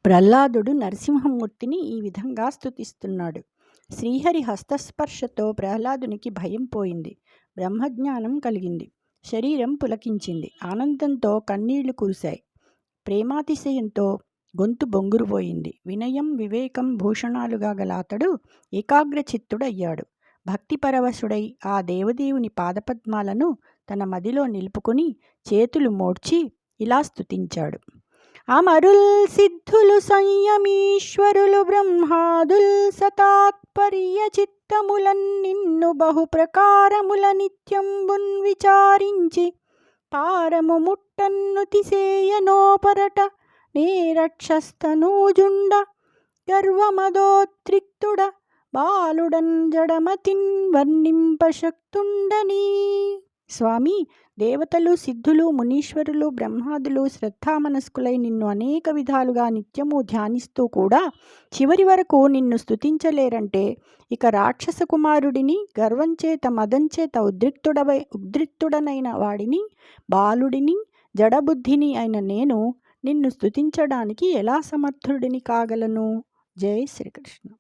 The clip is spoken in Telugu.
ప్రహ్లాదుడు నరసింహమూర్తిని ఈ విధంగా స్తుతిస్తున్నాడు. శ్రీహరి హస్తస్పర్శతో ప్రహ్లాదునికి భయం పోయింది. బ్రహ్మజ్ఞానం కలిగింది. శరీరం పులకించింది. ఆనందంతో కన్నీళ్లు కురిశాయి. ప్రేమాతిశయంతో గొంతు బొంగురుపోయింది. వినయం వివేకం భూషణాలుగా గల అతడు ఏకాగ్రచిత్తుడయ్యాడు. భక్తిపరవశుడై ఆ దేవదేవుని పాదపద్మాలను తన మదిలో నిలుపుకుని చేతులు మోడ్చి ఇలా స్తుతించాడు. అమరుల్ సిద్ధులు సంయమీశ్వరులు బ్రహ్మాదుల్ సతాత్పర్య చిత్తములన్ నిన్ను బహు ప్రకారముల నిత్యంబున్ విచారించి పారము ముట్టన్ను తిసేయనోపరట నేరక్షస్తనూజుండ గర్వమదోత్రిక్తుడ బాలుడన్ జడమతిన్ వర్ణింపశక్తుండనీ. స్వామి, దేవతలు, సిద్ధులు, మునీశ్వరులు, బ్రహ్మాదులు శ్రద్ధామనస్కులై నిన్ను అనేక విధాలుగా నిత్యము ధ్యానిస్తూ కూడా చివరి వరకు నిన్ను స్తుతించలేరంటే ఇక రాక్షస కుమారుడిని, గర్వంచేత మదంచేత ఉద్రిక్తుడనైన వాడిని, బాలుడిని, జడబుద్ధిని అయిన నేను నిన్ను స్తుతించడానికి ఎలా సమర్థుడిని కాగలను? జై శ్రీకృష్ణ.